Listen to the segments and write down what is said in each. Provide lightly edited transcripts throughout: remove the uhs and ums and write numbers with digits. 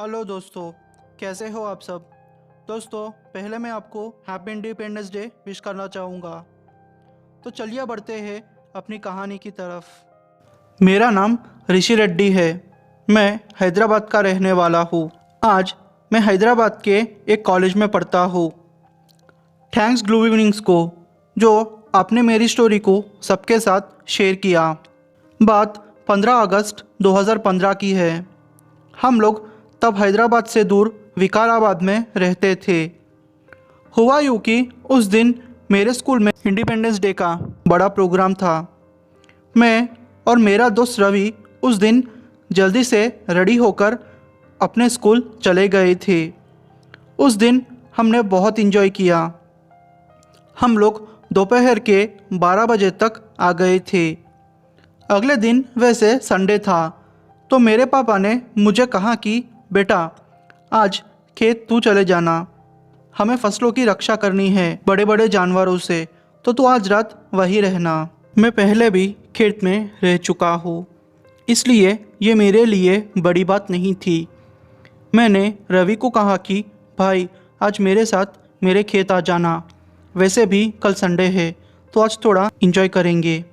Hello दोस्तों, कैसे हो आप सब। दोस्तों, पहले मैं आपको हैप्पी इंडिपेंडेंस डे विश करना चाहूँगा। तो चलिए बढ़ते हैं अपनी कहानी की तरफ। मेरा नाम ऋषि रेड्डी है। मैं हैदराबाद का रहने वाला हूँ। आज मैं हैदराबाद के एक कॉलेज में पढ़ता हूँ। थैंक्स ग्लू इवनिंग्स को, जो आपने मेरी स्टोरी को सबके साथ शेयर किया। बात 15 अगस्त 2015 की है। हम लोग तब हैदराबाद से दूर विकाराबाद में रहते थे। हुआ यूँ कि उस दिन मेरे स्कूल में इंडिपेंडेंस डे का बड़ा प्रोग्राम था। मैं और मेरा दोस्त रवि उस दिन जल्दी से रेडी होकर अपने स्कूल चले गए थे। उस दिन हमने बहुत इन्जॉय किया। हम लोग दोपहर के 12 बजे तक आ गए थे। अगले दिन वैसे संडे था, तो मेरे पापा ने मुझे कहा कि बेटा, आज खेत तू चले जाना, हमें फसलों की रक्षा करनी है बड़े बड़े जानवरों से, तो तू आज रात वहीं रहना। मैं पहले भी खेत में रह चुका हूँ, इसलिए ये मेरे लिए बड़ी बात नहीं थी। मैंने रवि को कहा कि भाई, आज मेरे साथ मेरे खेत आ जाना, वैसे भी कल संडे है तो आज थोड़ा एंजॉय करेंगे।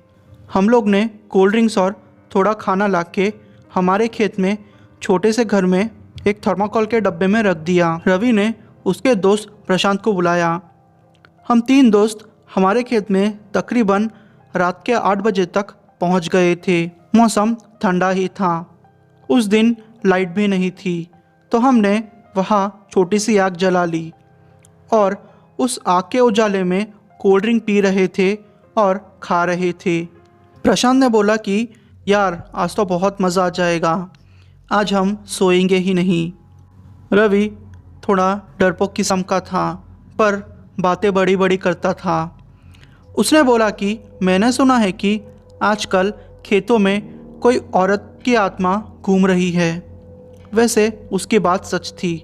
हम लोग ने कोल्ड ड्रिंक्स और थोड़ा खाना लाके हमारे खेत में छोटे से घर में एक थर्माकोल के डब्बे में रख दिया। रवि ने उसके दोस्त प्रशांत को बुलाया। हम 3 दोस्त हमारे खेत में तकरीबन रात के 8 बजे तक पहुंच गए थे। मौसम ठंडा ही था। उस दिन लाइट भी नहीं थी, तो हमने वहाँ छोटी सी आग जला ली और उस आग के उजाले में कोल्ड ड्रिंक पी रहे थे और खा रहे थे। प्रशांत ने बोला कि यार, आज तो बहुत मज़ा आ जाएगा, आज हम सोएंगे ही नहीं। रवि थोड़ा डरपोक किस्म का था, पर बातें बड़ी बड़ी करता था। उसने बोला कि मैंने सुना है कि आजकल खेतों में कोई औरत की आत्मा घूम रही है। वैसे उसकी बात सच थी,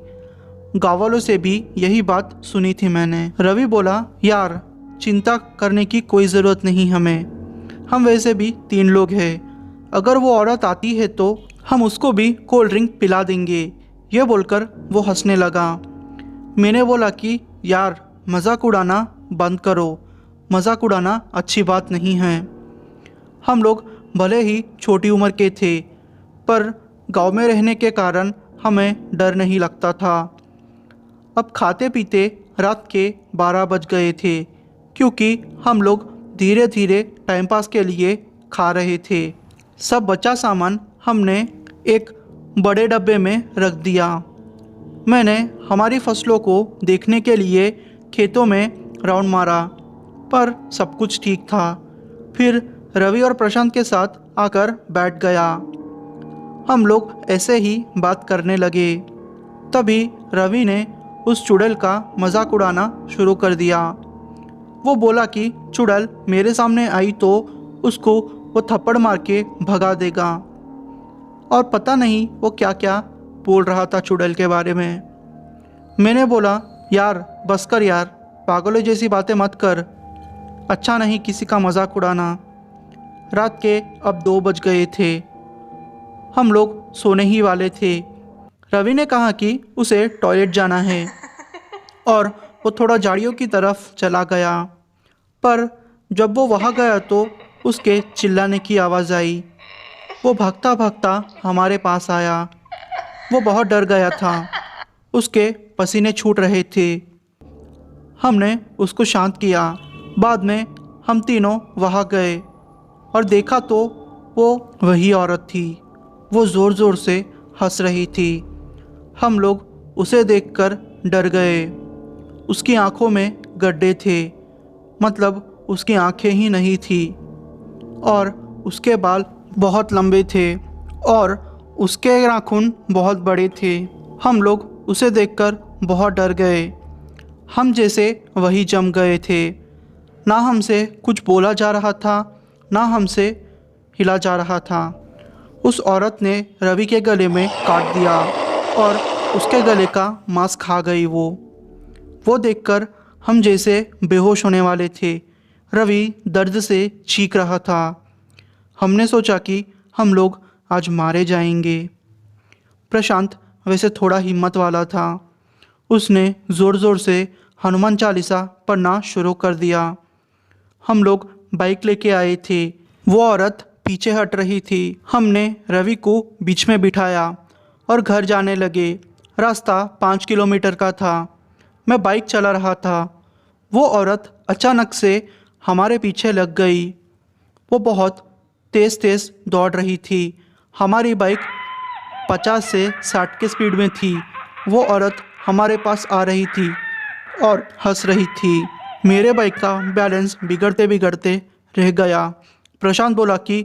गाँव वालों से भी यही बात सुनी थी मैंने। रवि बोला, यार चिंता करने की कोई ज़रूरत नहीं हमें, हम वैसे भी 3 लोग हैं। अगर वो औरत आती है तो हम उसको भी कोल्ड ड्रिंक पिला देंगे। ये बोलकर वो हंसने लगा। मैंने बोला कि यार, मजाक उड़ाना बंद करो, मजाक उड़ाना अच्छी बात नहीं है। हम लोग भले ही छोटी उम्र के थे, पर गांव में रहने के कारण हमें डर नहीं लगता था। अब खाते पीते रात के 12 बज गए थे, क्योंकि हम लोग धीरे धीरे टाइम पास के लिए खा रहे थे। सब बचा सामान हमने एक बड़े डब्बे में रख दिया। मैंने हमारी फसलों को देखने के लिए खेतों में राउंड मारा, पर सब कुछ ठीक था। फिर रवि और प्रशांत के साथ आकर बैठ गया। हम लोग ऐसे ही बात करने लगे। तभी रवि ने उस चुड़ैल का मजाक उड़ाना शुरू कर दिया। वो बोला कि चुड़ैल मेरे सामने आई तो उसको वो थप्पड़ मार के भगा देगा, और पता नहीं वो क्या क्या बोल रहा था चुड़ैल के बारे में। मैंने बोला, यार बस कर यार, पागलों जैसी बातें मत कर, अच्छा नहीं किसी का मजाक उड़ाना। रात के अब 2 बज गए थे, हम लोग सोने ही वाले थे। रवि ने कहा कि उसे टॉयलेट जाना है और वो थोड़ा झाड़ियों की तरफ चला गया। पर जब वो वहाँ गया तो उसके चिल्लाने की आवाज़ आई। वो भागता भागता हमारे पास आया। वो बहुत डर गया था, उसके पसीने छूट रहे थे। हमने उसको शांत किया। बाद में हम तीनों वहाँ गए और देखा तो वो वही औरत थी। वो ज़ोर ज़ोर से हंस रही थी। हम लोग उसे देखकर डर गए। उसकी आंखों में गड्ढे थे, मतलब उसकी आंखें ही नहीं थी, और उसके बाल बहुत लंबे थे और उसके नाखून बहुत बड़े थे। हम लोग उसे देखकर बहुत डर गए। हम जैसे वही जम गए थे। ना हमसे कुछ बोला जा रहा था, ना हमसे हिला जा रहा था। उस औरत ने रवि के गले में काट दिया और उसके गले का मांस खा गई। वो देखकर हम जैसे बेहोश होने वाले थे। रवि दर्द से चीख रहा था। हमने सोचा कि हम लोग आज मारे जाएंगे। प्रशांत वैसे थोड़ा हिम्मत वाला था। उसने ज़ोर ज़ोर से हनुमान चालीसा पढ़ना शुरू कर दिया। हम लोग बाइक लेके आए थे। वो औरत पीछे हट रही थी। हमने रवि को बीच में बिठाया और घर जाने लगे। रास्ता 5 किलोमीटर का था। मैं बाइक चला रहा था। वो औरत अचानक से हमारे पीछे लग गई। वो बहुत तेज़ तेज़ दौड़ रही थी। हमारी बाइक 50 से 60 के स्पीड में थी। वो औरत हमारे पास आ रही थी और हंस रही थी। मेरे बाइक का बैलेंस बिगड़ते बिगड़ते रह गया। प्रशांत बोला कि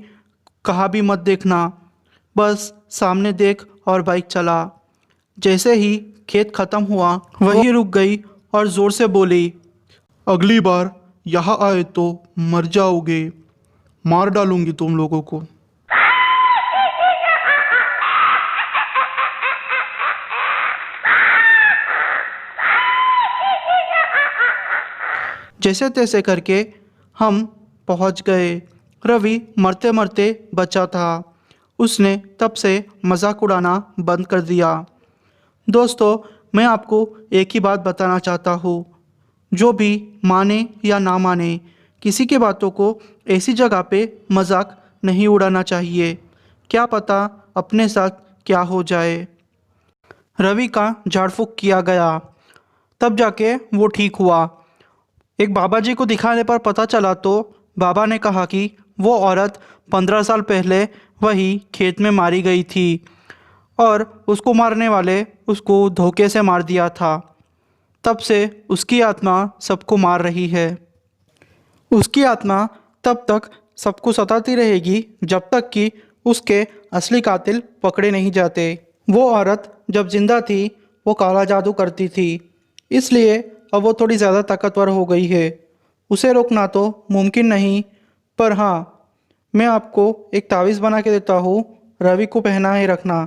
कहाँ भी मत देखना, बस सामने देख और बाइक चला। जैसे ही खेत ख़त्म हुआ वही रुक गई और ज़ोर से बोली, अगली बार यहाँ आए तो मर जाओगे, मार डालूंगी तुम लोगों को। जैसे तैसे करके हम पहुंच गए। रवि मरते मरते बचा था। उसने तब से मजाक उड़ाना बंद कर दिया। दोस्तों, मैं आपको एक ही बात बताना चाहता हूँ, जो भी माने या ना माने, किसी की बातों को ऐसी जगह पे मजाक नहीं उड़ाना चाहिए। क्या पता अपने साथ क्या हो जाए। रवि का झाड़ फूक किया गया, तब जाके वो ठीक हुआ। एक बाबा जी को दिखाने पर पता चला तो बाबा ने कहा कि वो औरत 15 साल पहले वही खेत में मारी गई थी और उसको मारने वाले उसको धोखे से मार दिया था। तब से उसकी आत्मा सबको मार रही है। उसकी आत्मा तब तक सबको सताती रहेगी जब तक कि उसके असली कातिल पकड़े नहीं जाते। वो औरत जब जिंदा थी वो काला जादू करती थी, इसलिए अब वो थोड़ी ज़्यादा ताकतवर हो गई है। उसे रोकना तो मुमकिन नहीं, पर हाँ, मैं आपको एक तावीज़ बना के देता हूँ, रवि को पहनाए रखना।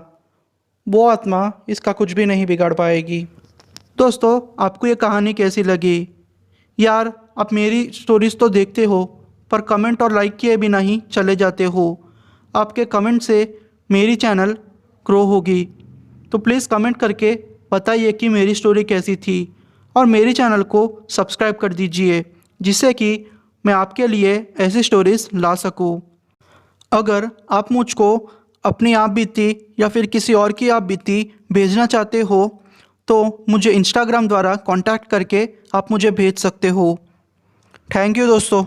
वो आत्मा इसका कुछ भी नहीं बिगाड़ पाएगी। दोस्तों, आपको ये कहानी कैसी लगी? यार, आप मेरी स्टोरीज़ तो देखते हो, पर कमेंट और लाइक किए बिना ही चले जाते हो। आपके कमेंट से मेरी चैनल ग्रो होगी, तो प्लीज़ कमेंट करके बताइए कि मेरी स्टोरी कैसी थी और मेरी चैनल को सब्सक्राइब कर दीजिए, जिससे कि मैं आपके लिए ऐसी स्टोरीज़ ला सकूं। अगर आप मुझको अपनी आप बीती या फिर किसी और की आप बीती भेजना चाहते हो तो मुझे इंस्टाग्राम द्वारा कांटेक्ट करके आप मुझे भेज सकते हो। थैंक यू दोस्तों।